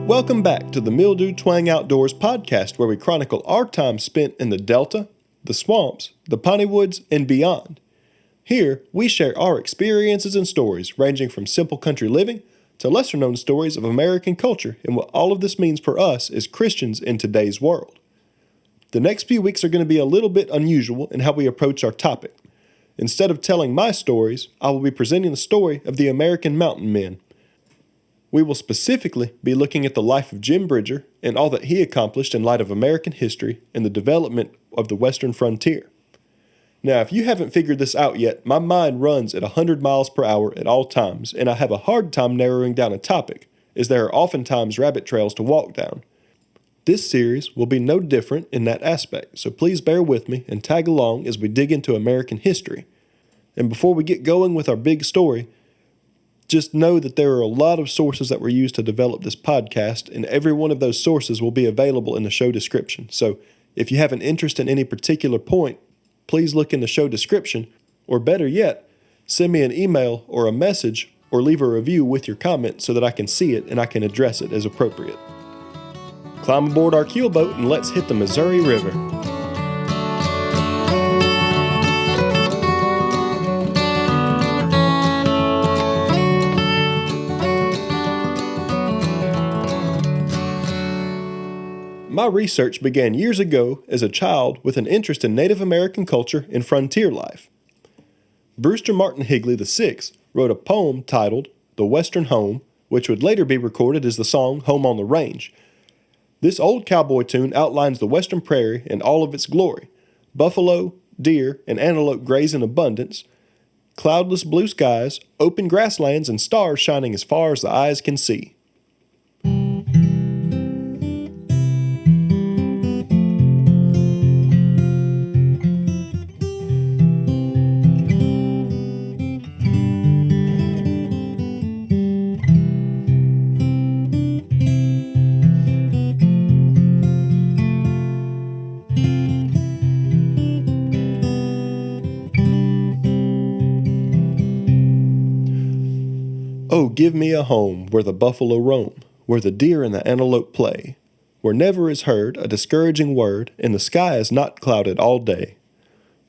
Welcome back to the Mildew Twang Outdoors podcast, where we chronicle our time spent in the Delta, the swamps, the piney woods, and beyond. Here, we share our experiences and stories ranging from simple country living to lesser-known stories of American culture and what all of this means for us as Christians in today's world. The next few weeks are going to be a little bit unusual in how we approach our topic. Instead of telling my stories, I will be presenting the story of the American mountain men. We will specifically be looking at the life of Jim Bridger and all that he accomplished in light of American history and the development of the western frontier. Now, if you haven't figured this out yet, my mind runs at 100 miles per hour at all times, and I have a hard time narrowing down a topic, as there are oftentimes rabbit trails to walk down. This series will be no different in that aspect, so please bear with me and tag along as we dig into American history. And before we get going with our big story, just know that there are a lot of sources that were used to develop this podcast, and every one of those sources will be available in the show description. So if you have an interest in any particular point, please look in the show description, or better yet, send me an email or a message or leave a review with your comment so that I can see it and I can address it as appropriate. Climb aboard our keelboat and let's hit the Missouri River. My research began years ago as a child with an interest in Native American culture and frontier life. Brewster Martin Higley VI wrote a poem titled The Western Home, which would later be recorded as the song Home on the Range. This old cowboy tune outlines the western prairie in all of its glory: buffalo, deer, and antelope graze in abundance, cloudless blue skies, open grasslands, and stars shining as far as the eyes can see. Oh, give me a home where the buffalo roam, where the deer and the antelope play, where never is heard a discouraging word, and the sky is not clouded all day.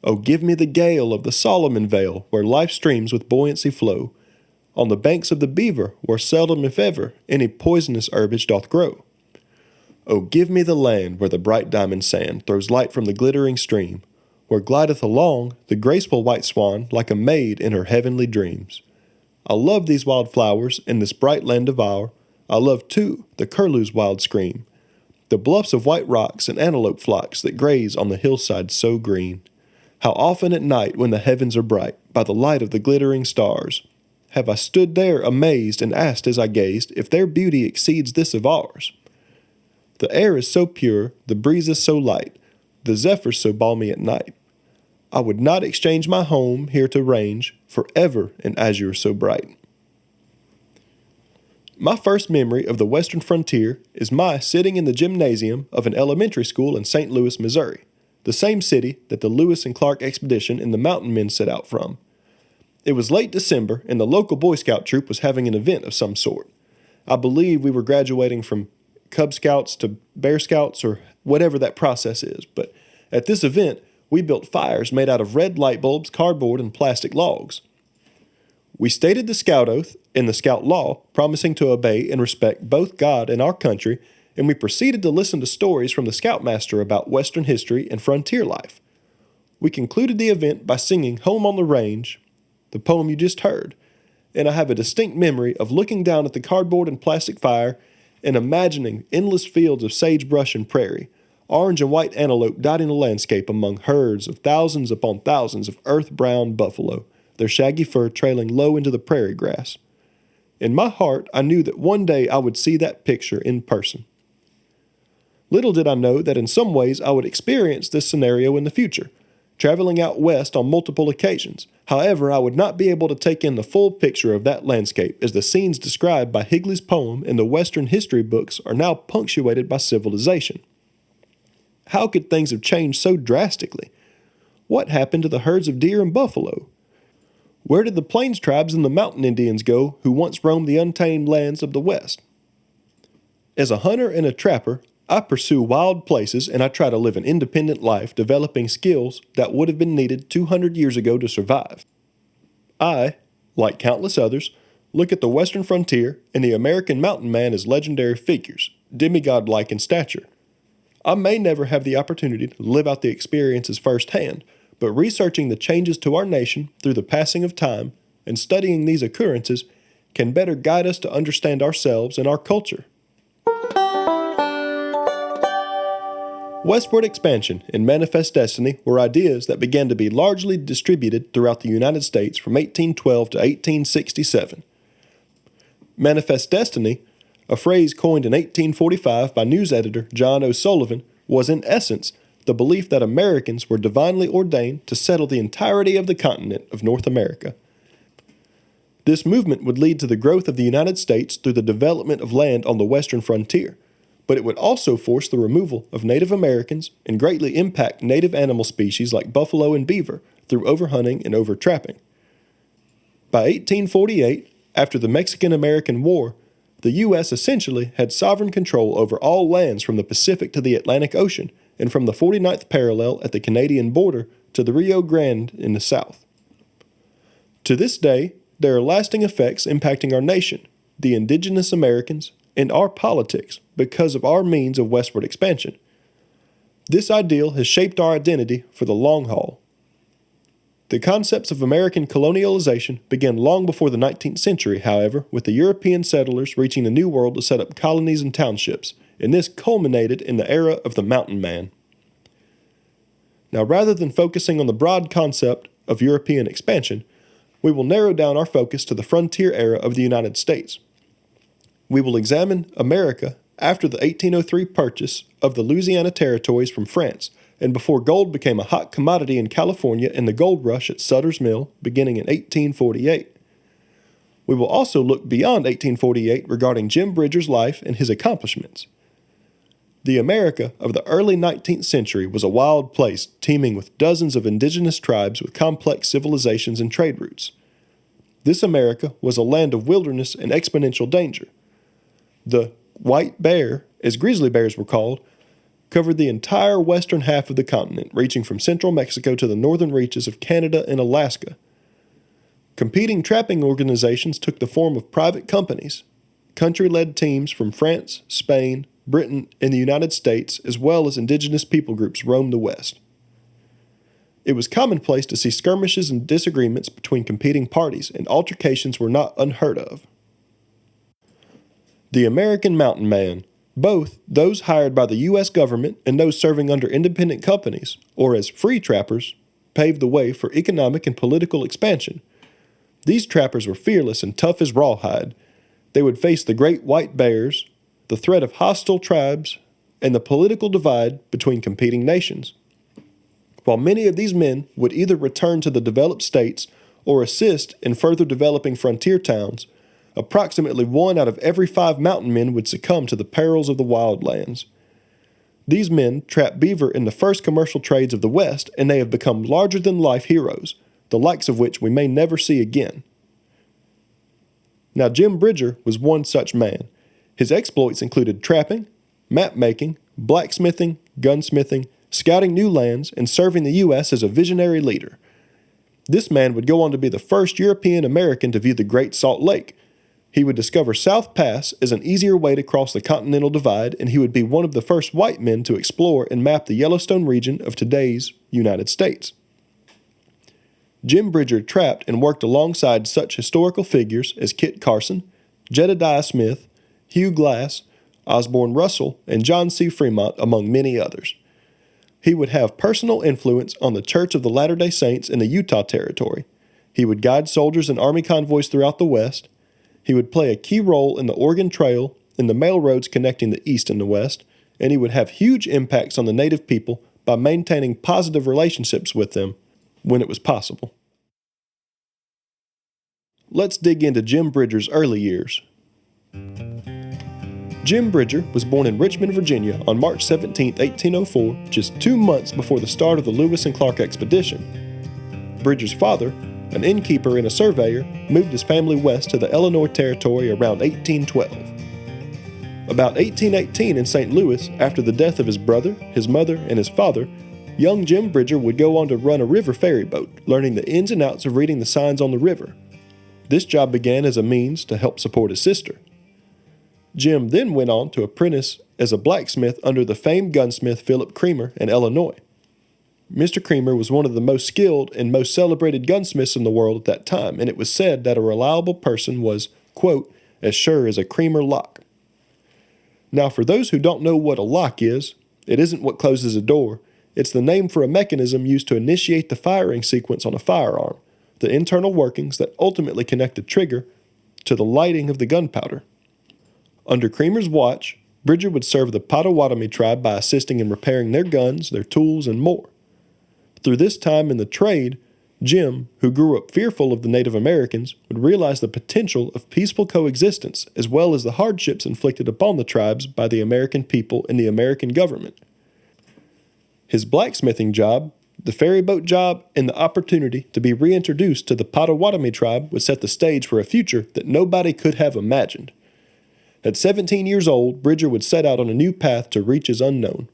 Oh, give me the gale of the Solomon Vale, where life streams with buoyancy flow, on the banks of the beaver, where seldom if ever any poisonous herbage doth grow. Oh, give me the land where the bright diamond sand throws light from the glittering stream, where glideth along the graceful white swan like a maid in her heavenly dreams. I love these wild flowers in this bright land of our. I love, too, the curlew's wild scream, the bluffs of white rocks and antelope flocks that graze on the hillside so green. How often at night when the heavens are bright, by the light of the glittering stars, have I stood there amazed and asked as I gazed if their beauty exceeds this of ours. The air is so pure, the breeze is so light, the zephyrs so balmy at night. I would not exchange my home here to range for ever an azure so bright. My first memory of the western frontier is my sitting in the gymnasium of an elementary school in St. Louis, Missouri, the same city that the Lewis and Clark expedition and the mountain men set out from. It was late December, and the local Boy Scout troop was having an event of some sort. I believe we were graduating from Cub Scouts to Bear Scouts or whatever that process is, but at this event, we built fires made out of red light bulbs, cardboard, and plastic logs. We stated the Scout Oath and the Scout Law, promising to obey and respect both God and our country, and we proceeded to listen to stories from the Scoutmaster about Western history and frontier life. We concluded the event by singing Home on the Range, the poem you just heard, and I have a distinct memory of looking down at the cardboard and plastic fire and imagining endless fields of sagebrush and prairie, orange and white antelope dotting the landscape among herds of thousands upon thousands of earth-brown buffalo, their shaggy fur trailing low into the prairie grass. In my heart, I knew that one day I would see that picture in person. Little did I know that in some ways I would experience this scenario in the future, traveling out west on multiple occasions. However, I would not be able to take in the full picture of that landscape, as the scenes described by Higley's poem in the Western history books are now punctuated by civilization. How could things have changed so drastically? What happened to the herds of deer and buffalo? Where did the Plains tribes and the mountain Indians go who once roamed the untamed lands of the West? As a hunter and a trapper, I pursue wild places and I try to live an independent life, developing skills that would have been needed 200 years ago to survive. I, like countless others, look at the western frontier and the American mountain man as legendary figures, demigod-like in stature. I may never have the opportunity to live out the experiences firsthand, but researching the changes to our nation through the passing of time and studying these occurrences can better guide us to understand ourselves and our culture. Westward expansion and manifest destiny were ideas that began to be largely distributed throughout the United States from 1812 to 1867. Manifest destiny, a phrase coined in 1845 by news editor John O'Sullivan, was in essence the belief that Americans were divinely ordained to settle the entirety of the continent of North America. This movement would lead to the growth of the United States through the development of land on the western frontier, but it would also force the removal of Native Americans and greatly impact native animal species like buffalo and beaver through overhunting and overtrapping. By 1848, after the Mexican-American War, the U.S. essentially had sovereign control over all lands from the Pacific to the Atlantic Ocean and from the 49th parallel at the Canadian border to the Rio Grande in the south. To this day, there are lasting effects impacting our nation, the indigenous Americans, and our politics because of our means of westward expansion. This ideal has shaped our identity for the long haul. The concepts of American colonialization began long before the 19th century, however, with the European settlers reaching the New World to set up colonies and townships, and this culminated in the era of the mountain man. Now, rather than focusing on the broad concept of European expansion, we will narrow down our focus to the frontier era of the United States. We will examine America after the 1803 purchase of the Louisiana territories from France and before gold became a hot commodity in California in the gold rush at Sutter's Mill beginning in 1848. We will also look beyond 1848 regarding Jim Bridger's life and his accomplishments. The America of the early 19th century was a wild place teeming with dozens of indigenous tribes with complex civilizations and trade routes. This America was a land of wilderness and exponential danger. The white bear, as grizzly bears were called, covered the entire western half of the continent, reaching from central Mexico to the northern reaches of Canada and Alaska. Competing trapping organizations took the form of private companies. Country-led teams from France, Spain, Britain, and the United States, as well as indigenous people groups, roamed the West. It was commonplace to see skirmishes and disagreements between competing parties, and altercations were not unheard of. The American mountain man, both those hired by the U.S. government and those serving under independent companies, or as free trappers, paved the way for economic and political expansion. These trappers were fearless and tough as rawhide. They would face the great white bears, the threat of hostile tribes, and the political divide between competing nations. While many of these men would either return to the developed states or assist in further developing frontier towns, approximately 1 out of every 5 mountain men would succumb to the perils of the wildlands. These men trapped beaver in the first commercial trades of the West, and they have become larger-than-life heroes, the likes of which we may never see again. Now, Jim Bridger was one such man. His exploits included trapping, map-making, blacksmithing, gunsmithing, scouting new lands, and serving the U.S. as a visionary leader. This man would go on to be the first European American to view the Great Salt Lake. He would discover South Pass as an easier way to cross the Continental Divide, and he would be one of the first white men to explore and map the Yellowstone region of today's United States. Jim Bridger trapped and worked alongside such historical figures as Kit Carson, Jedediah Smith, Hugh Glass, Osborne Russell, and John C. Fremont, among many others. He would have personal influence on the Church of the Latter-day Saints in the Utah Territory. He would guide soldiers and army convoys throughout the West. He would play a key role in the Oregon Trail and the mail roads connecting the East and the West, and he would have huge impacts on the native people by maintaining positive relationships with them when it was possible. Let's dig into Jim Bridger's early years. Jim Bridger was born in Richmond, Virginia on March 17, 1804, just 2 months before the start of the Lewis and Clark expedition. Bridger's father, an innkeeper and a surveyor, moved his family west to the Illinois Territory around 1812. About 1818 in St. Louis, after the death of his brother, his mother, and his father, young Jim Bridger would go on to run a river ferry boat, learning the ins and outs of reading the signs on the river. This job began as a means to help support his sister. Jim then went on to apprentice as a blacksmith under the famed gunsmith Philip Creamer in Illinois. Mr. Creamer was one of the most skilled and most celebrated gunsmiths in the world at that time, and it was said that a reliable person was, quote, as sure as a Creamer lock. Now, for those who don't know what a lock is, it isn't what closes a door. It's the name for a mechanism used to initiate the firing sequence on a firearm, the internal workings that ultimately connect the trigger to the lighting of the gunpowder. Under Creamer's watch, Bridger would serve the Potawatomi tribe by assisting in repairing their guns, their tools, and more. Through this time in the trade, Jim, who grew up fearful of the Native Americans, would realize the potential of peaceful coexistence as well as the hardships inflicted upon the tribes by the American people and the American government. His blacksmithing job, the ferryboat job, and the opportunity to be reintroduced to the Potawatomi tribe would set the stage for a future that nobody could have imagined. At 17 years old, Bridger would set out on a new path to reaches unknown.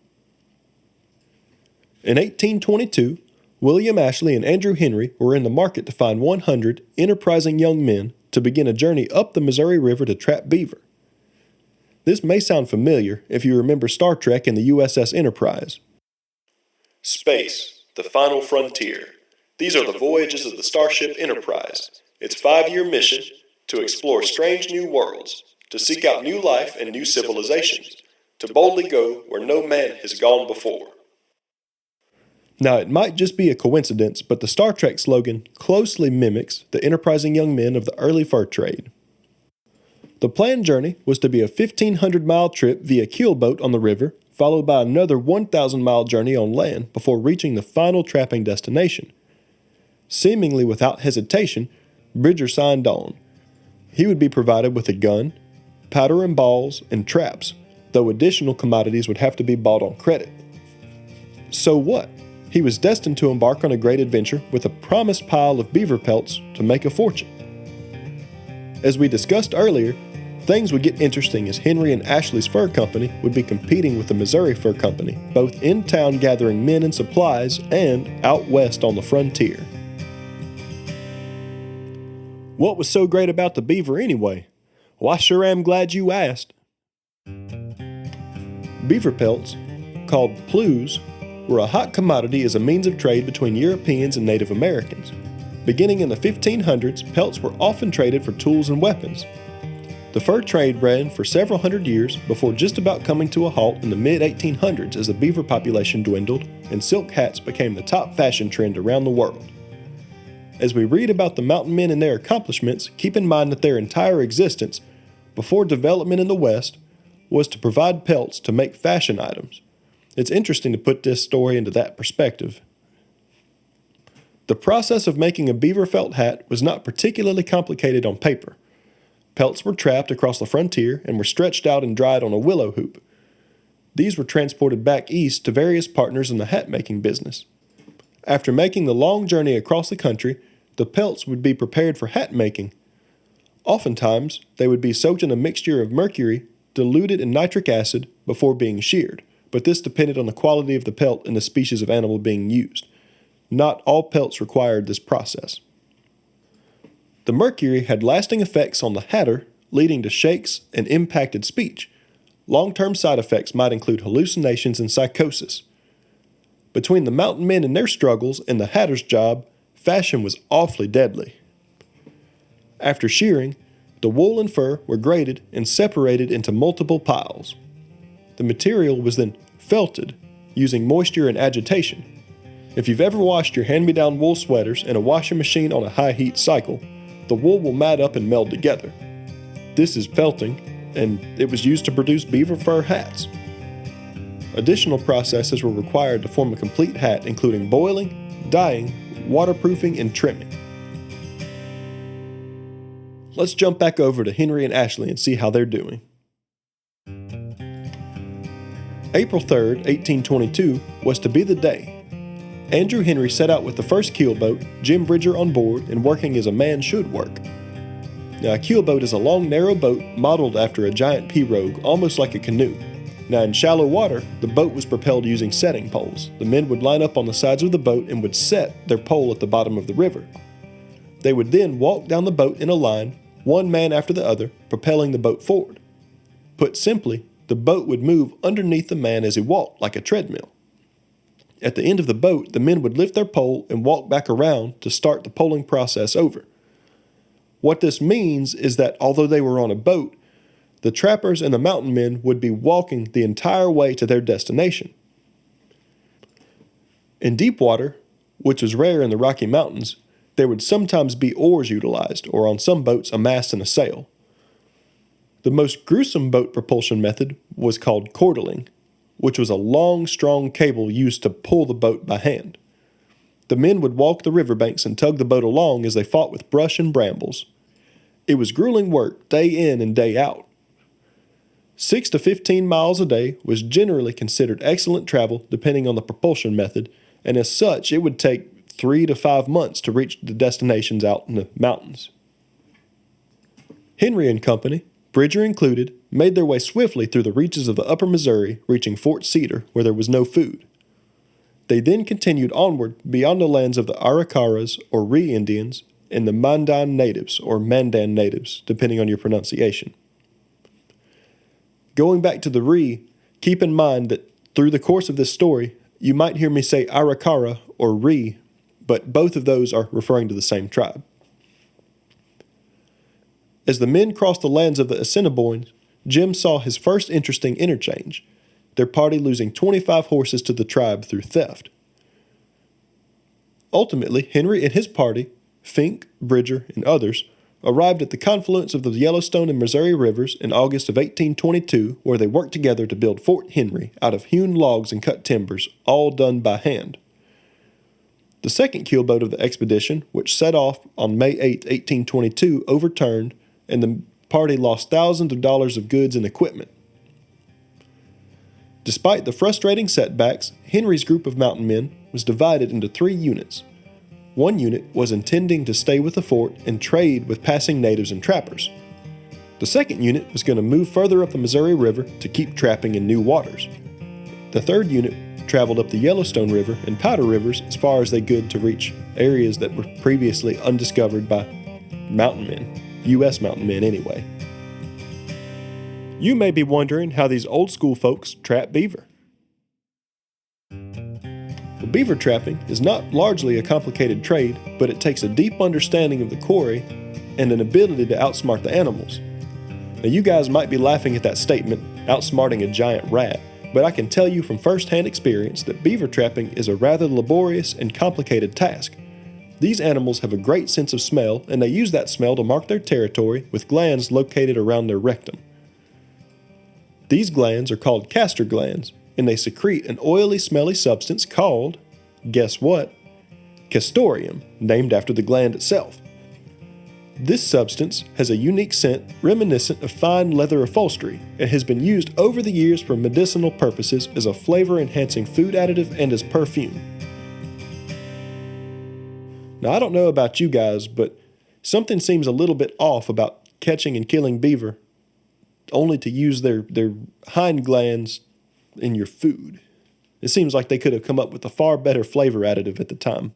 In 1822, William Ashley and Andrew Henry were in the market to find 100 enterprising young men to begin a journey up the Missouri River to trap beaver. This may sound familiar if you remember Star Trek and the USS Enterprise. Space, the final frontier. These are the voyages of the Starship Enterprise. Its 5-year mission, to explore strange new worlds, to seek out new life and new civilizations, to boldly go where no man has gone before. Now, it might just be a coincidence, but the Star Trek slogan closely mimics the enterprising young men of the early fur trade. The planned journey was to be a 1,500-mile trip via keelboat on the river, followed by another 1,000-mile journey on land before reaching the final trapping destination. Seemingly without hesitation, Bridger signed on. He would be provided with a gun, powder and balls, and traps, though additional commodities would have to be bought on credit. So what? He was destined to embark on a great adventure with a promised pile of beaver pelts to make a fortune. As we discussed earlier, things would get interesting as Henry and Ashley's Fur Company would be competing with the Missouri Fur Company, both in town gathering men and supplies and out west on the frontier. What was so great about the beaver anyway? Well, I sure am glad you asked. Beaver pelts, called plues, were a hot commodity as a means of trade between Europeans and Native Americans. Beginning in the 1500s, pelts were often traded for tools and weapons. The fur trade ran for several hundred years before just about coming to a halt in the mid-1800s as the beaver population dwindled and silk hats became the top fashion trend around the world. As we read about the mountain men and their accomplishments, keep in mind that their entire existence, before development in the West, was to provide pelts to make fashion items. It's interesting to put this story into that perspective. The process of making a beaver felt hat was not particularly complicated on paper. Pelts were trapped across the frontier and were stretched out and dried on a willow hoop. These were transported back east to various partners in the hat-making business. After making the long journey across the country, the pelts would be prepared for hat making. Oftentimes, they would be soaked in a mixture of mercury diluted in nitric acid before being sheared, but this depended on the quality of the pelt and the species of animal being used. Not all pelts required this process. The mercury had lasting effects on the hatter, leading to shakes and impacted speech. Long-term side effects might include hallucinations and psychosis. Between the mountain men and their struggles and the hatter's job, fashion was awfully deadly. After shearing, the wool and fur were graded and separated into multiple piles. The material was then felted, using moisture and agitation. If you've ever washed your hand-me-down wool sweaters in a washing machine on a high-heat cycle, the wool will mat up and meld together. This is felting, and it was used to produce beaver fur hats. Additional processes were required to form a complete hat, including boiling, dyeing, waterproofing, and trimming. Let's jump back over to Henry and Ashley and see how they're doing. April 3rd, 1822 was to be the day. Andrew Henry set out with the first keelboat, Jim Bridger on board and working as a man should work. Now, a keelboat is a long, narrow boat modeled after a giant pirogue, almost like a canoe. Now, in shallow water, the boat was propelled using setting poles. The men would line up on the sides of the boat and would set their pole at the bottom of the river. They would then walk down the boat in a line, one man after the other, propelling the boat forward. Put simply, the boat would move underneath the man as he walked, like a treadmill. At the end of the boat, the men would lift their pole and walk back around to start the poling process over. What this means is that although they were on a boat, the trappers and the mountain men would be walking the entire way to their destination. In deep water, which was rare in the Rocky Mountains, there would sometimes be oars utilized, or on some boats a mast and a sail. The most gruesome boat propulsion method was called cordling, which was a long, strong cable used to pull the boat by hand. The men would walk the riverbanks and tug the boat along as they fought with brush and brambles. It was grueling work day in and day out. 6 to 15 miles a day was generally considered excellent travel depending on the propulsion method, and as such it would take 3 to 5 months to reach the destinations out in the mountains. Henry and Company, Bridger included, made their way swiftly through the reaches of the upper Missouri, reaching Fort Cedar, where there was no food. They then continued onward beyond the lands of the Arikaras, or Ree Indians, and the Mandan natives, or Mandan natives, depending on your pronunciation. Going back to the Ree, keep in mind that through the course of this story, you might hear me say Arikara or Ree, but both of those are referring to the same tribe. As the men crossed the lands of the Assiniboines, Jim saw his first interesting interchange, their party losing 25 horses to the tribe through theft. Ultimately, Henry and his party, Fink, Bridger, and others, arrived at the confluence of the Yellowstone and Missouri rivers in August of 1822, where they worked together to build Fort Henry out of hewn logs and cut timbers, all done by hand. The second keelboat of the expedition, which set off on May 8, 1822, overturned, and the party lost thousands of dollars of goods and equipment. Despite the frustrating setbacks, Henry's group of mountain men was divided into 3 units. One unit was intending to stay with the fort and trade with passing natives and trappers. The second unit was going to move further up the Missouri River to keep trapping in new waters. The third unit traveled up the Yellowstone River and Powder Rivers as far as they could to reach areas that were previously undiscovered by mountain men, U.S. mountain men anyway. You may be wondering how these old school folks trap beaver. Well, beaver trapping is not largely a complicated trade, but it takes a deep understanding of the quarry and an ability to outsmart the animals. Now, you guys might be laughing at that statement, outsmarting a giant rat, but I can tell you from first-hand experience that beaver trapping is a rather laborious and complicated task. These animals have a great sense of smell, and they use that smell to mark their territory with glands located around their rectum. These glands are called castor glands, and they secrete an oily, smelly substance called, guess what? Castoreum, named after the gland itself. This substance has a unique scent reminiscent of fine leather upholstery and has been used over the years for medicinal purposes as a flavor-enhancing food additive and as perfume. Now, I don't know about you guys, but something seems a little bit off about catching and killing beaver only to use their hind glands in your food. It seems like they could have come up with a far better flavor additive at the time.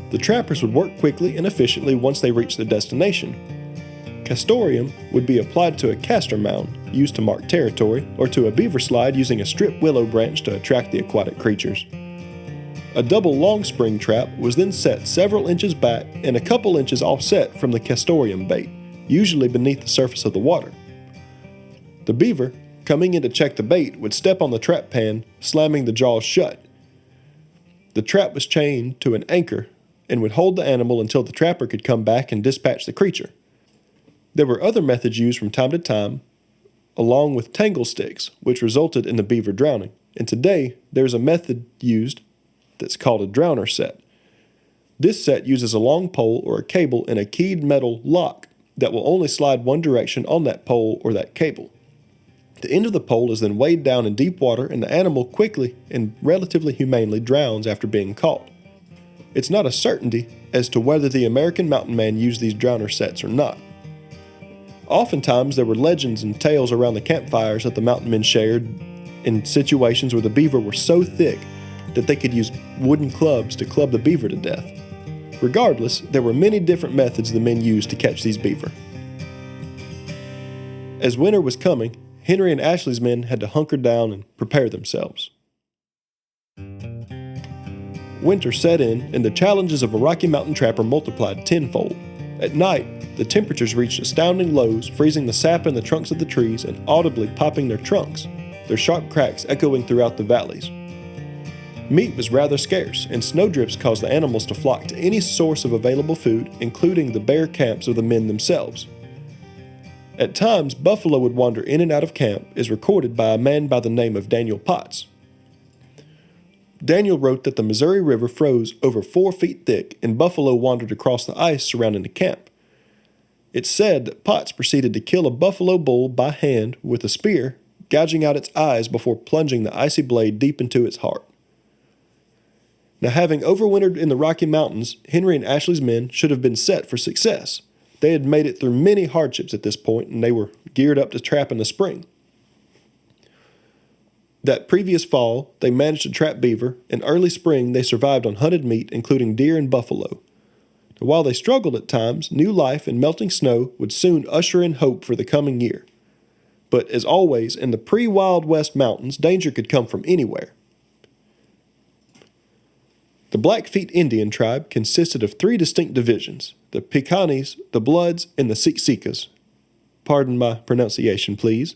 The trappers would work quickly and efficiently once they reached the destination. Castoreum would be applied to a castor mound, used to mark territory, or to a beaver slide using a stripped willow branch to attract the aquatic creatures. A double long spring trap was then set several inches back and a couple inches offset from the castoreum bait, usually beneath the surface of the water. The beaver, coming in to check the bait, would step on the trap pan, slamming the jaws shut. The trap was chained to an anchor and would hold the animal until the trapper could come back and dispatch the creature. There were other methods used from time to time, along with tangle sticks, which resulted in the beaver drowning. And today, there's a method used that's called a drowner set. This set uses a long pole or a cable and a keyed metal lock that will only slide one direction on that pole or that cable. The end of the pole is then weighed down in deep water and the animal quickly and relatively humanely drowns after being caught. It's not a certainty, as to whether the American mountain man used these drowner sets or not. Oftentimes, there were legends and tales around the campfires that the mountain men shared in situations where the beaver were so thick that they could use wooden clubs to club the beaver to death. Regardless, there were many different methods the men used to catch these beaver. As winter was coming, Henry and Ashley's men had to hunker down and prepare themselves. Winter set in, and the challenges of a Rocky Mountain trapper multiplied tenfold. At night, the temperatures reached astounding lows, freezing the sap in the trunks of the trees and audibly popping their trunks, their sharp cracks echoing throughout the valleys. Meat was rather scarce, and snowdrifts caused the animals to flock to any source of available food, including the bare camps of the men themselves. At times, buffalo would wander in and out of camp, as recorded by a man by the name of Daniel Potts. Daniel wrote that the Missouri River froze over 4 feet thick, and buffalo wandered across the ice surrounding the camp. It's said that Potts proceeded to kill a buffalo bull by hand with a spear, gouging out its eyes before plunging the icy blade deep into its heart. Now, having overwintered in the Rocky Mountains, Henry and Ashley's men should have been set for success. They had made it through many hardships at this point, and they were geared up to trap in the spring. That previous fall, they managed to trap beaver, and early spring they survived on hunted meat, including deer and buffalo. Now, while they struggled at times, new life and melting snow would soon usher in hope for the coming year. But as always, in the pre-Wild West mountains, danger could come from anywhere. The Blackfeet Indian tribe consisted of 3 distinct divisions: the Picanis, the Bloods, and the Siksika. Pardon my pronunciation, please.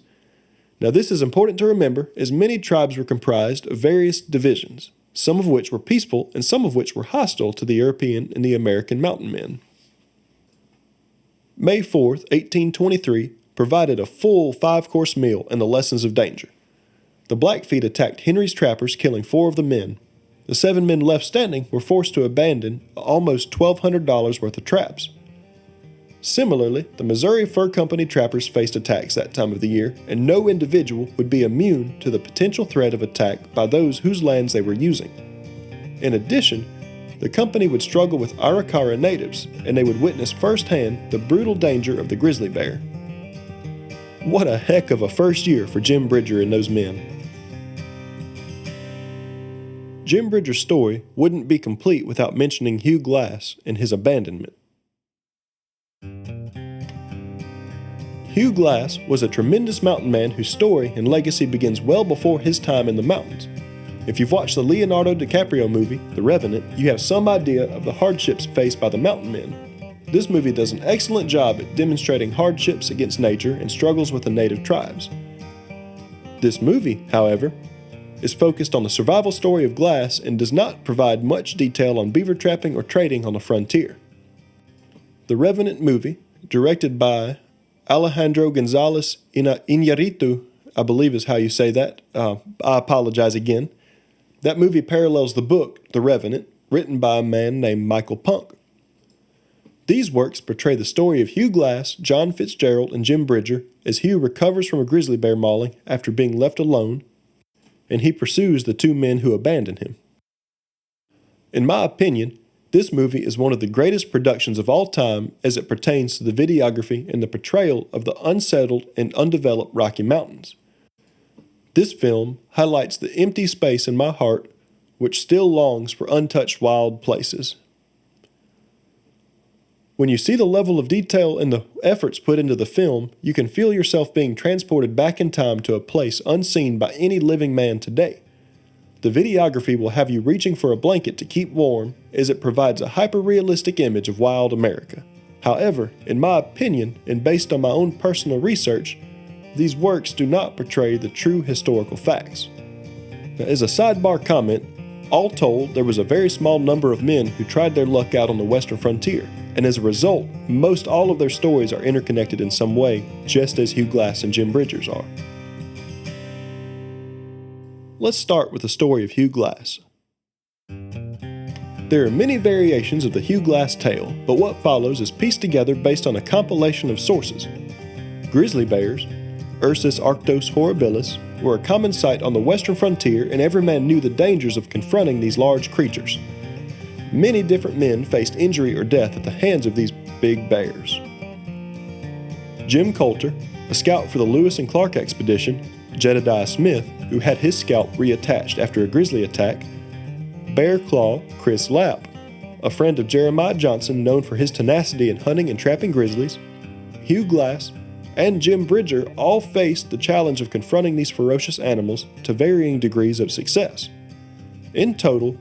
Now, this is important to remember, as many tribes were comprised of various divisions, some of which were peaceful and some of which were hostile to the European and the American mountain men. May 4th, 1823, provided a full 5-course meal and the lessons of danger. The Blackfeet attacked Henry's trappers, killing 4 of the men. The 7 men left standing were forced to abandon almost $1,200 worth of traps. Similarly, the Missouri Fur Company trappers faced attacks that time of the year, and no individual would be immune to the potential threat of attack by those whose lands they were using. In addition, the company would struggle with Arikara natives, and they would witness firsthand the brutal danger of the grizzly bear. What a heck of a first year for Jim Bridger and those men. Jim Bridger's story wouldn't be complete without mentioning Hugh Glass and his abandonment. Hugh Glass was a tremendous mountain man whose story and legacy begins well before his time in the mountains. If you've watched the Leonardo DiCaprio movie, The Revenant, you have some idea of the hardships faced by the mountain men. This movie does an excellent job at demonstrating hardships against nature and struggles with the native tribes. This movie, however, is focused on the survival story of Glass and does not provide much detail on beaver trapping or trading on the frontier. The Revenant movie, directed by Alejandro Gonzalez Iñárritu, I believe is how you say that. I apologize again. That movie parallels the book, The Revenant, written by a man named Michael Punk. These works portray the story of Hugh Glass, John Fitzgerald, and Jim Bridger as Hugh recovers from a grizzly bear mauling after being left alone, and he pursues the 2 men who abandoned him. In my opinion, this movie is one of the greatest productions of all time as it pertains to the videography and the portrayal of the unsettled and undeveloped Rocky Mountains. This film highlights the empty space in my heart which still longs for untouched wild places. When you see the level of detail and the efforts put into the film, you can feel yourself being transported back in time to a place unseen by any living man today. The videography will have you reaching for a blanket to keep warm, as it provides a hyper-realistic image of wild America. However, in my opinion, and based on my own personal research, these works do not portray the true historical facts. Now, as a sidebar comment, all told, there was a very small number of men who tried their luck out on the western frontier, and as a result, most all of their stories are interconnected in some way, just as Hugh Glass and Jim Bridger's are. Let's start with the story of Hugh Glass. There are many variations of the Hugh Glass tale, but what follows is pieced together based on a compilation of sources. Grizzly bears, Ursus arctos horribilis, were a common sight on the western frontier, and every man knew the dangers of confronting these large creatures. Many different men faced injury or death at the hands of these big bears. Jim Coulter, a scout for the Lewis and Clark expedition, Jedediah Smith, who had his scalp reattached after a grizzly attack, Bear Claw Chris Lapp, a friend of Jeremiah Johnson known for his tenacity in hunting and trapping grizzlies, Hugh Glass, and Jim Bridger all faced the challenge of confronting these ferocious animals to varying degrees of success. In total,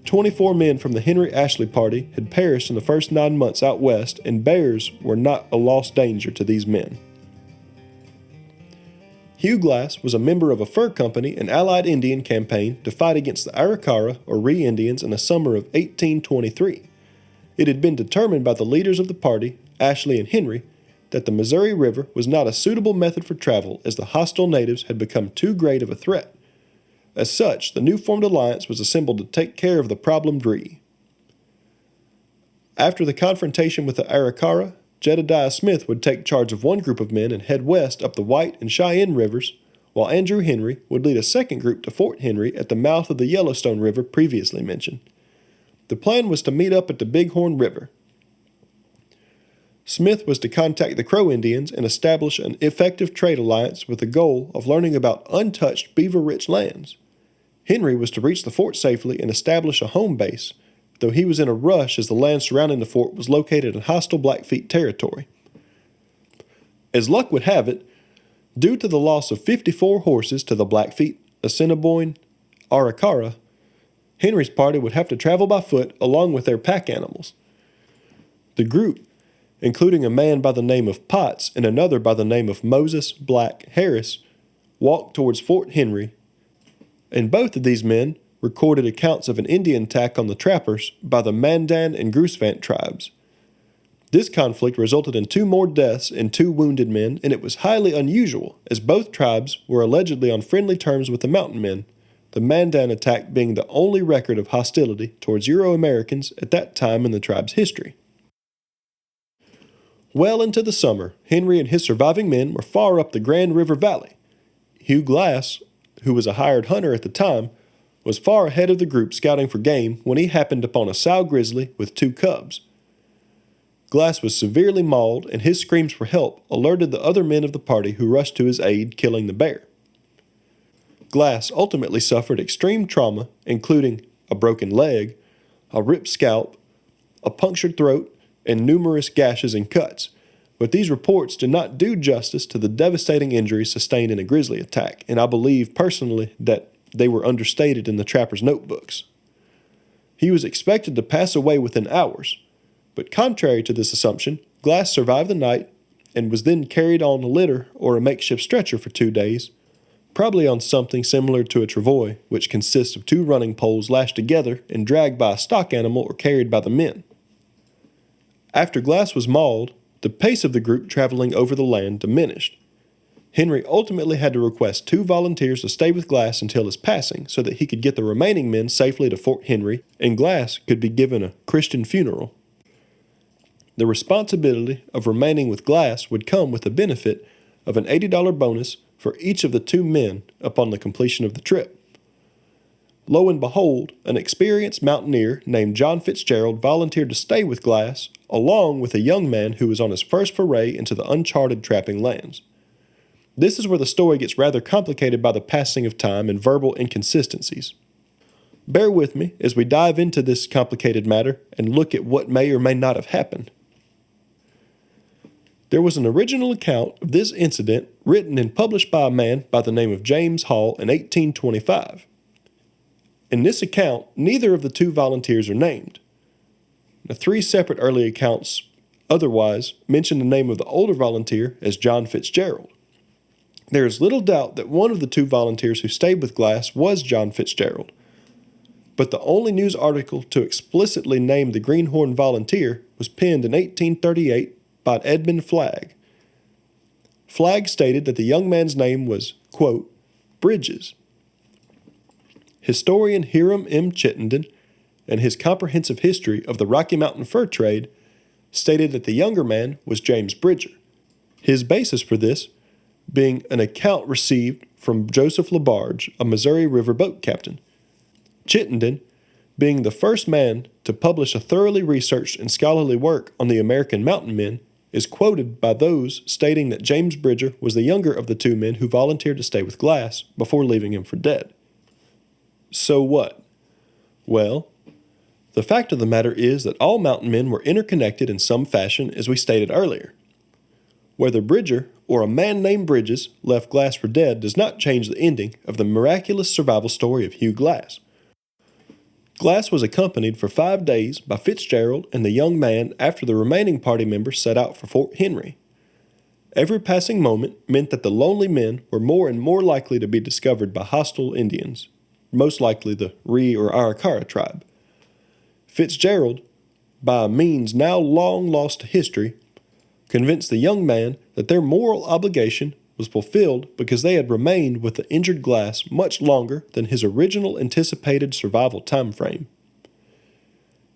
24 men from the Henry Ashley party had perished in the first 9 months out west, and bears were not a lost danger to these men. Hugh Glass was a member of a fur company and allied Indian campaign to fight against the Arikara or Ree Indians in the summer of 1823. It had been determined by the leaders of the party, Ashley and Henry, that the Missouri River was not a suitable method for travel as the hostile natives had become too great of a threat. As such, the new formed alliance was assembled to take care of the problem dreary. After the confrontation with the Arikara, Jedediah Smith would take charge of one group of men and head west up the White and Cheyenne rivers, while Andrew Henry would lead a second group to Fort Henry at the mouth of the Yellowstone River previously mentioned. The plan was to meet up at the Bighorn River. Smith was to contact the Crow Indians and establish an effective trade alliance with the goal of learning about untouched beaver-rich lands. Henry was to reach the fort safely and establish a home base, though he was in a rush as the land surrounding the fort was located in hostile Blackfeet territory. As luck would have it, due to the loss of 54 horses to the Blackfeet, Assiniboine, Arikara, Henry's party would have to travel by foot along with their pack animals. The group, including a man by the name of Potts and another by the name of Moses Black Harris, walked towards Fort Henry, and both of these men recorded accounts of an Indian attack on the trappers by the Mandan and Grousevant tribes. This conflict resulted in 2 more deaths and 2 wounded men, and it was highly unusual, as both tribes were allegedly on friendly terms with the mountain men, the Mandan attack being the only record of hostility towards Euro-Americans at that time in the tribe's history. Well into the summer, Henry and his surviving men were far up the Grand River Valley. Hugh Glass, who was a hired hunter at the time, was far ahead of the group scouting for game when he happened upon a sow grizzly with 2 cubs. Glass was severely mauled, and his screams for help alerted the other men of the party who rushed to his aid, killing the bear. Glass ultimately suffered extreme trauma, including a broken leg, a ripped scalp, a punctured throat, and numerous gashes and cuts, but these reports do not do justice to the devastating injuries sustained in a grizzly attack, and I believe personally that they were understated in the trapper's notebooks. He was expected to pass away within hours, but contrary to this assumption, Glass survived the night and was then carried on a litter or a makeshift stretcher for 2 days, probably on something similar to a travois, which consists of 2 running poles lashed together and dragged by a stock animal or carried by the men. After Glass was mauled, the pace of the group traveling over the land diminished. Henry ultimately had to request 2 volunteers to stay with Glass until his passing so that he could get the remaining men safely to Fort Henry and Glass could be given a Christian funeral. The responsibility of remaining with Glass would come with the benefit of an $80 bonus for each of the 2 men upon the completion of the trip. Lo and behold, an experienced mountaineer named John Fitzgerald volunteered to stay with Glass, along with a young man who was on his first foray into the uncharted trapping lands. This is where the story gets rather complicated by the passing of time and verbal inconsistencies. Bear with me as we dive into this complicated matter and look at what may or may not have happened. There was an original account of this incident written and published by a man by the name of James Hall in 1825. In this account, neither of the 2 volunteers are named. The 3 separate early accounts otherwise mention the name of the older volunteer as John Fitzgerald. There is little doubt that one of the 2 volunteers who stayed with Glass was John Fitzgerald, but the only news article to explicitly name the Greenhorn volunteer was penned in 1838 by Edmund Flagg. Flagg stated that the young man's name was, quote, Bridges. Historian Hiram M. Chittenden, in his comprehensive history of the Rocky Mountain fur trade, stated that the younger man was James Bridger. His basis for this being an account received from Joseph LaBarge, a Missouri River boat captain. Chittenden Being the first man to publish a thoroughly researched and scholarly work on the American mountain men, is quoted by those stating that James Bridger was the younger of the two men who volunteered to stay with Glass before leaving him for dead. So what? Well, the fact of the matter is that all mountain men were interconnected in some fashion, as we stated earlier. Whether Bridger or a man named Bridges left Glass for dead does not change the ending of the miraculous survival story of Hugh Glass. Glass was accompanied for 5 days by Fitzgerald and the young man after the remaining party members set out for Fort Henry. Every passing moment meant that the lonely men were more and more likely to be discovered by hostile Indians, most likely the Ree or Arikara tribe. Fitzgerald, by a means now long lost to history, convinced the young man that their moral obligation was fulfilled because they had remained with the injured Glass much longer than his original anticipated survival time frame.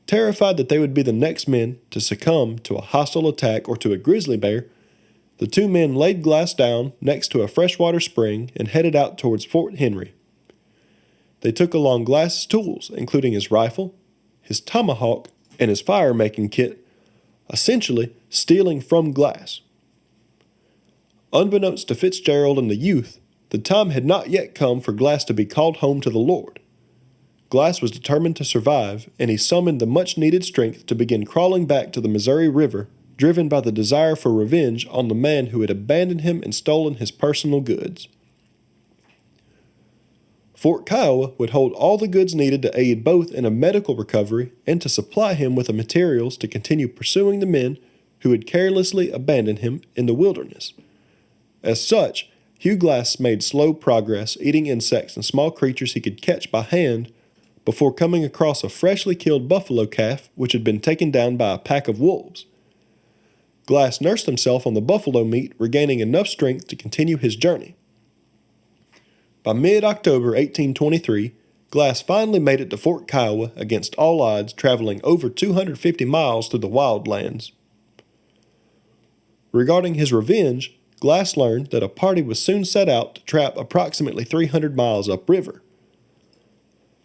Terrified that they would be the next men to succumb to a hostile attack or to a grizzly bear, the two men laid Glass down next to a freshwater spring and headed out towards Fort Henry. They took along Glass's tools, including his rifle, his tomahawk, and his fire-making kit, essentially stealing from Glass. Unbeknownst to Fitzgerald and the youth, the time had not yet come for Glass to be called home to the Lord. Glass was determined to survive, and he summoned the much-needed strength to begin crawling back to the Missouri River, driven by the desire for revenge on the man who had abandoned him and stolen his personal goods. Fort Kiowa would hold all the goods needed to aid both in a medical recovery and to supply him with the materials to continue pursuing the men who had carelessly abandoned him in the wilderness. As such, Hugh Glass made slow progress, eating insects and small creatures he could catch by hand before coming across a freshly killed buffalo calf which had been taken down by a pack of wolves. Glass nursed himself on the buffalo meat, regaining enough strength to continue his journey. By mid-October 1823, Glass finally made it to Fort Kiowa against all odds, traveling over 250 miles through the wildlands. Regarding his revenge, Glass learned that a party was soon set out to trap approximately 300 miles upriver.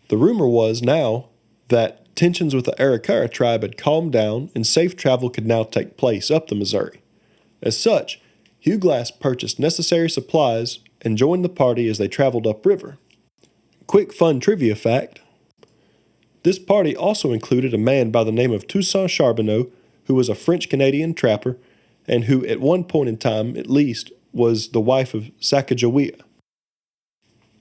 The rumor was now that tensions with the Arikara tribe had calmed down and safe travel could now take place up the Missouri. As such, Hugh Glass purchased necessary supplies and joined the party as they traveled upriver. Quick fun trivia fact: this party also included a man by the name of Toussaint Charbonneau, who was a French-Canadian trapper and who at one point in time, at least, was the wife of Sacagawea.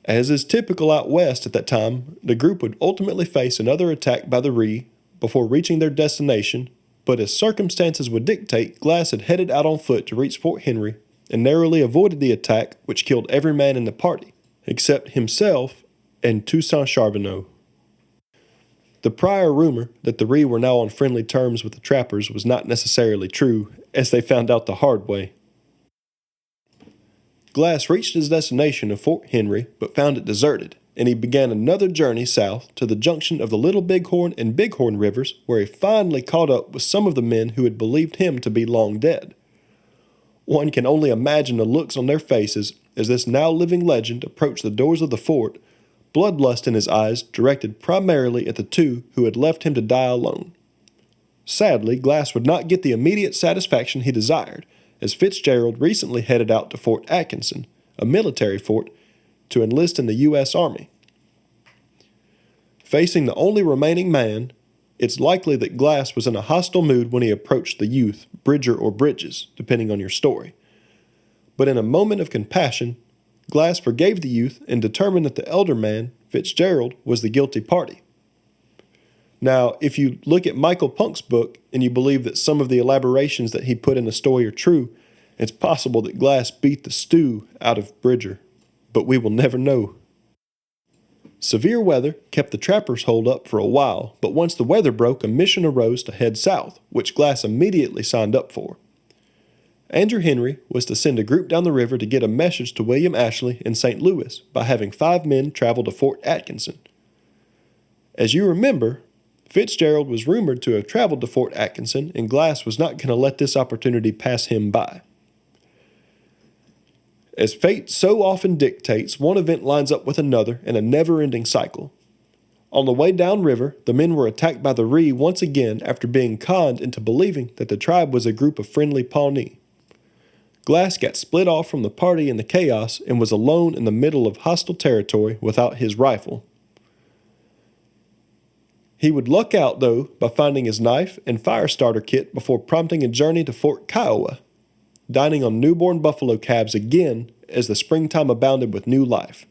As is typical out west at that time, the group would ultimately face another attack by the Ree before reaching their destination, but as circumstances would dictate, Glass had headed out on foot to reach Fort Henry and narrowly avoided the attack, which killed every man in the party, except himself and Toussaint Charbonneau. The prior rumor that the Ree were now on friendly terms with the trappers was not necessarily true, as they found out the hard way. Glass reached his destination of Fort Henry, but found it deserted, and he began another journey south to the junction of the Little Bighorn and Bighorn rivers, where he finally caught up with some of the men who had believed him to be long dead. One can only imagine the looks on their faces as this now living legend approached the doors of the fort, bloodlust in his eyes directed primarily at the two who had left him to die alone. Sadly, Glass would not get the immediate satisfaction he desired, as Fitzgerald recently headed out to Fort Atkinson, a military fort, to enlist in the U.S. Army. Facing the only remaining man, it's likely that Glass was in a hostile mood when he approached the youth, Bridger or Bridges, depending on your story. But in a moment of compassion, Glass forgave the youth and determined that the elder man, Fitzgerald, was the guilty party. Now, if you look at Michael Punk's book and you believe that some of the elaborations that he put in the story are true, it's possible that Glass beat the stew out of Bridger, but we will never know. Severe weather kept the trappers holed up for a while, but once the weather broke, a mission arose to head south, which Glass immediately signed up for. Andrew Henry was to send a group down the river to get a message to William Ashley in St. Louis by having 5 men travel to Fort Atkinson. As you remember, Fitzgerald was rumored to have traveled to Fort Atkinson, and Glass was not going to let this opportunity pass him by. As fate so often dictates, one event lines up with another in a never-ending cycle. On the way downriver, the men were attacked by the Ree once again after being conned into believing that the tribe was a group of friendly Pawnee. Glass got split off from the party in the chaos and was alone in the middle of hostile territory without his rifle. He would luck out, though, by finding his knife and fire starter kit before prompting a journey to Fort Kiowa, dining on newborn buffalo calves again as the springtime abounded with new life.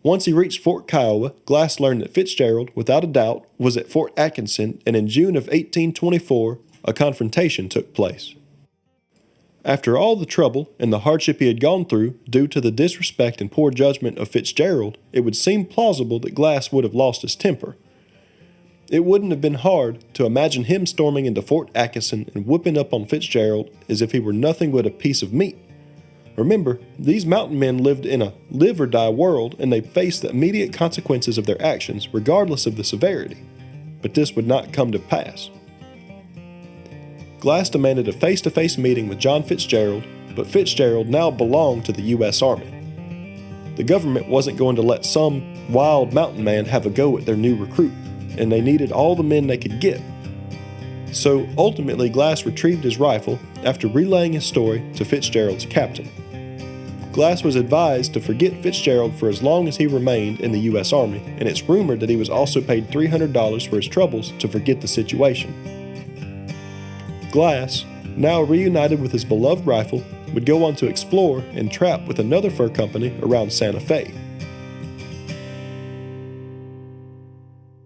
Once he reached Fort Kiowa, Glass learned that Fitzgerald, without a doubt, was at Fort Atkinson, and in June of 1824, a confrontation took place. After all the trouble and the hardship he had gone through due to the disrespect and poor judgment of Fitzgerald, it would seem plausible that Glass would have lost his temper. It wouldn't have been hard to imagine him storming into Fort Atkinson and whooping up on Fitzgerald as if he were nothing but a piece of meat. Remember, these mountain men lived in a live-or-die world, and they faced the immediate consequences of their actions, regardless of the severity. But this would not come to pass. Glass demanded a face-to-face meeting with John Fitzgerald, but Fitzgerald now belonged to the U.S. Army. The government wasn't going to let some wild mountain man have a go at their new recruit, and they needed all the men they could get. So ultimately, Glass retrieved his rifle after relaying his story to Fitzgerald's captain. Glass was advised to forget Fitzgerald for as long as he remained in the U.S. Army, and it's rumored that he was also paid $300 for his troubles to forget the situation. Glass, now reunited with his beloved rifle, would go on to explore and trap with another fur company around Santa Fe.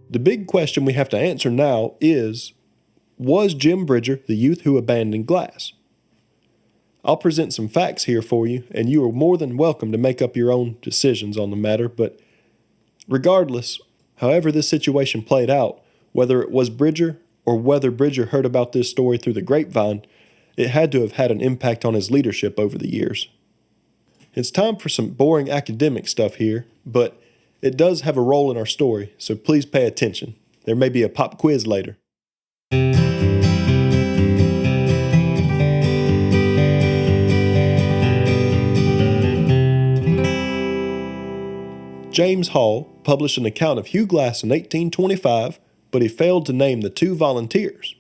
The big question we have to answer now is, was Jim Bridger the youth who abandoned Glass? I'll present some facts here for you, and you are more than welcome to make up your own decisions on the matter, but regardless, however this situation played out, whether it was Bridger or whether Bridger heard about this story through the grapevine, it had to have had an impact on his leadership over the years. It's time for some boring academic stuff here, but it does have a role in our story, so please pay attention. There may be a pop quiz later. James Hall published an account of Hugh Glass in 1825, but he failed to name the two volunteers.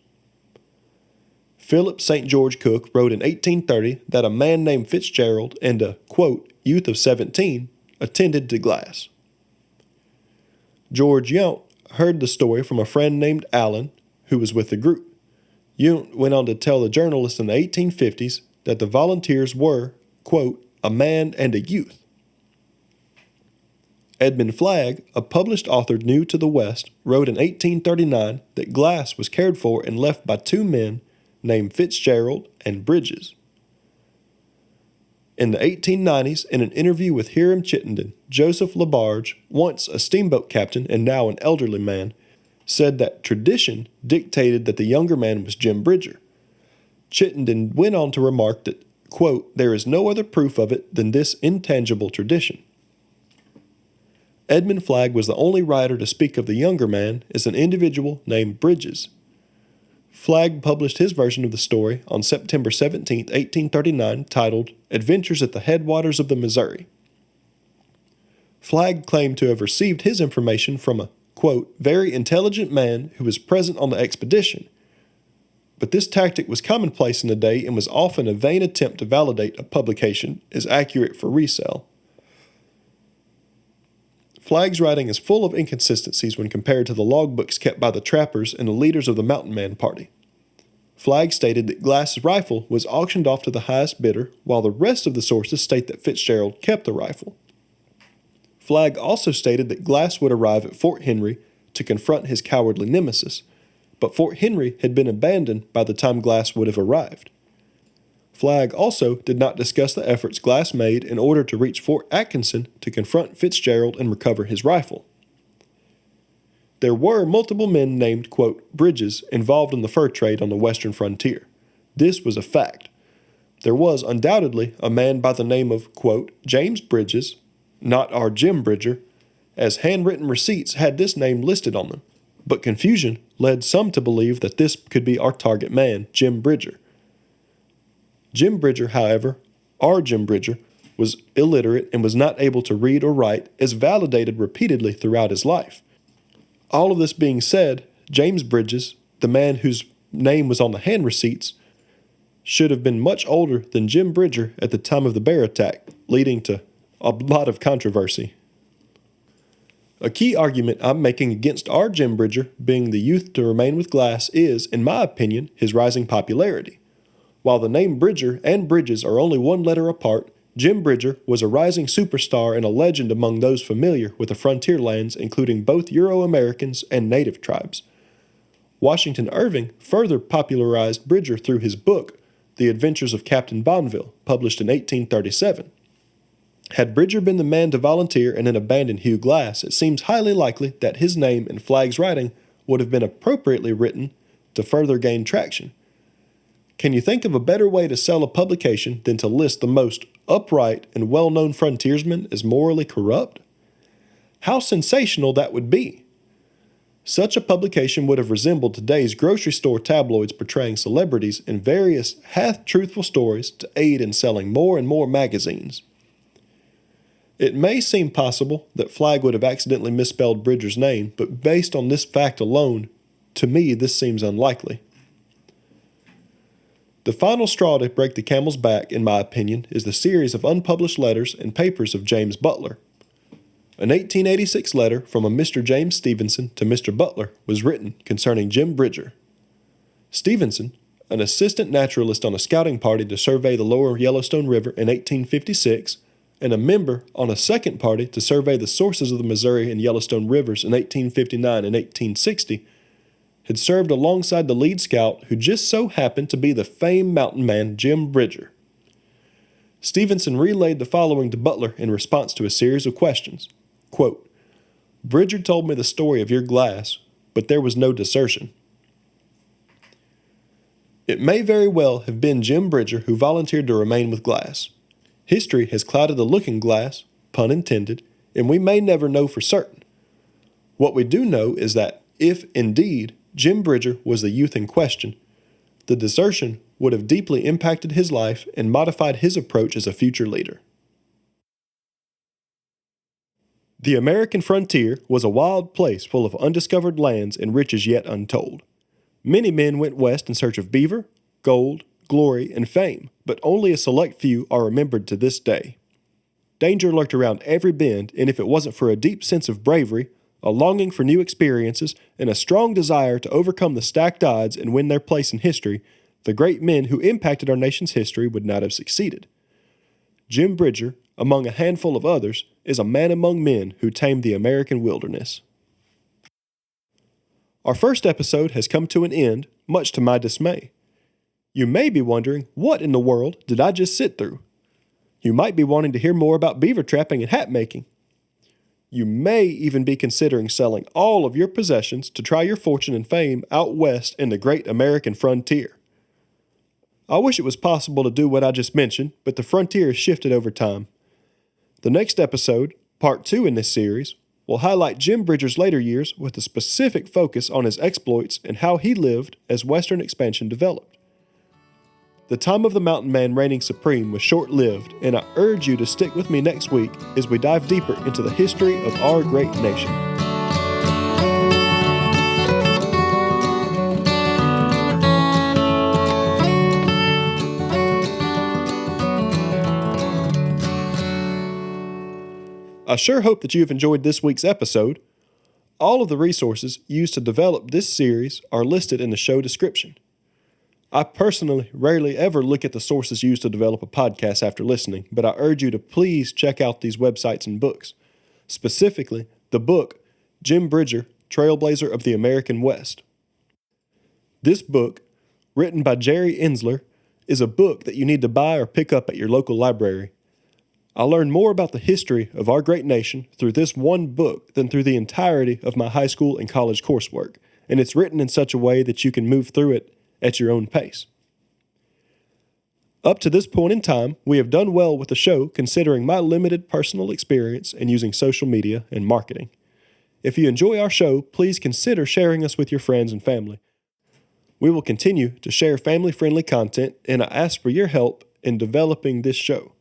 Philip St. George Cook wrote in 1830 that a man named Fitzgerald and a, quote, youth of 17 attended to Glass. George Yount heard the story from a friend named Allen, who was with the group. Yount went on to tell the journalist in the 1850s that the volunteers were, quote, a man and a youth. Edmund Flagg, a published author new to the West, wrote in 1839 that Glass was cared for and left by two men named Fitzgerald and Bridges. In the 1890s, in an interview with Hiram Chittenden, Joseph LaBarge, once a steamboat captain and now an elderly man, said that tradition dictated that the younger man was Jim Bridger. Chittenden went on to remark that, quote, there is no other proof of it than this intangible tradition. Edmund Flagg was the only writer to speak of the younger man as an individual named Bridges. Flagg published his version of the story on September 17, 1839, titled Adventures at the Headwaters of the Missouri. Flagg claimed to have received his information from a, quote, very intelligent man who was present on the expedition. But this tactic was commonplace in the day and was often a vain attempt to validate a publication as accurate for resale. Flagg's writing is full of inconsistencies when compared to the logbooks kept by the trappers and the leaders of the Mountain Man Party. Flagg stated that Glass's rifle was auctioned off to the highest bidder, while the rest of the sources state that Fitzgerald kept the rifle. Flagg also stated that Glass would arrive at Fort Henry to confront his cowardly nemesis, but Fort Henry had been abandoned by the time Glass would have arrived. Flagg also did not discuss the efforts Glass made in order to reach Fort Atkinson to confront Fitzgerald and recover his rifle. There were multiple men named, quote, Bridges involved in the fur trade on the western frontier. This was a fact. There was undoubtedly a man by the name of, quote, James Bridges, not our Jim Bridger, as handwritten receipts had this name listed on them, but confusion led some to believe that this could be our target man, Jim Bridger. Jim Bridger, however, our Jim Bridger, was illiterate and was not able to read or write, as validated repeatedly throughout his life. All of this being said, James Bridges, the man whose name was on the hand receipts, should have been much older than Jim Bridger at the time of the bear attack, leading to a lot of controversy. A key argument I'm making against our Jim Bridger being the youth to remain with Glass is, in my opinion, his rising popularity. While the name Bridger and Bridges are only one letter apart, Jim Bridger was a rising superstar and a legend among those familiar with the frontier lands, including both Euro-Americans and native tribes. Washington Irving further popularized Bridger through his book, The Adventures of Captain Bonneville, published in 1837. Had Bridger been the man to volunteer and then abandon Hugh Glass, it seems highly likely that his name in Flagg's writing would have been appropriately written to further gain traction. Can you think of a better way to sell a publication than to list the most upright and well-known frontiersmen as morally corrupt? How sensational that would be! Such a publication would have resembled today's grocery store tabloids portraying celebrities in various half-truthful stories to aid in selling more and more magazines. It may seem possible that Flagg would have accidentally misspelled Bridger's name, but based on this fact alone, to me this seems unlikely. The final straw to break the camel's back, in my opinion, is the series of unpublished letters and papers of James Butler. An 1886 letter from a Mr. James Stevenson to Mr. Butler was written concerning Jim Bridger. Stevenson, an assistant naturalist on a scouting party to survey the lower Yellowstone River in 1856, and a member on a second party to survey the sources of the Missouri and Yellowstone rivers in 1859 and 1860, had served alongside the lead scout who just so happened to be the famed mountain man Jim Bridger. Stevenson relayed the following to Butler in response to a series of questions. Quote, "Bridger told me the story of your Glass, but there was no desertion." It may very well have been Jim Bridger who volunteered to remain with Glass. History has clouded the looking glass, pun intended, and we may never know for certain. What we do know is that, if indeed Jim Bridger was the youth in question, the desertion would have deeply impacted his life and modified his approach as a future leader. The American frontier was a wild place full of undiscovered lands and riches yet untold. Many men went west in search of beaver, gold, glory, and fame, but only a select few are remembered to this day. Danger lurked around every bend, and if it wasn't for a deep sense of bravery, a longing for new experiences, and a strong desire to overcome the stacked odds and win their place in history, the great men who impacted our nation's history would not have succeeded. Jim Bridger, among a handful of others, is a man among men who tamed the American wilderness. Our first episode has come to an end, much to my dismay. You may be wondering, what in the world did I just sit through? You might be wanting to hear more about beaver trapping and hat making. You may even be considering selling all of your possessions to try your fortune and fame out west in the great American frontier. I wish it was possible to do what I just mentioned, but the frontier has shifted over time. The next episode, part 2 in this series, will highlight Jim Bridger's later years with a specific focus on his exploits and how he lived as Western expansion developed. The time of the mountain man reigning supreme was short-lived, and I urge you to stick with me next week as we dive deeper into the history of our great nation. I sure hope that you've enjoyed this week's episode. All of the resources used to develop this series are listed in the show description. I personally rarely ever look at the sources used to develop a podcast after listening, but I urge you to please check out these websites and books. Specifically, the book, Jim Bridger, Trailblazer of the American West. This book, written by Jerry Ensler, is a book that you need to buy or pick up at your local library. I learned more about the history of our great nation through this one book than through the entirety of my high school and college coursework, and it's written in such a way that you can move through it at your own pace. Up to this point in time, we have done well with the show considering my limited personal experience in using social media and marketing. If you enjoy our show, please consider sharing us with your friends and family. We will continue to share family-friendly content, and I ask for your help in developing this show.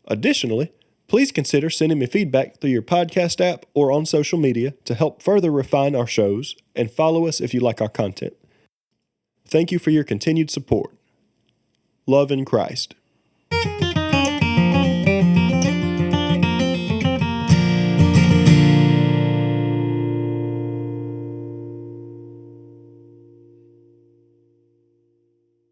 Additionally, Please consider sending me feedback through your podcast app or on social media to help further refine our shows, and follow us if you like our content. Thank you for your continued support. Love in Christ.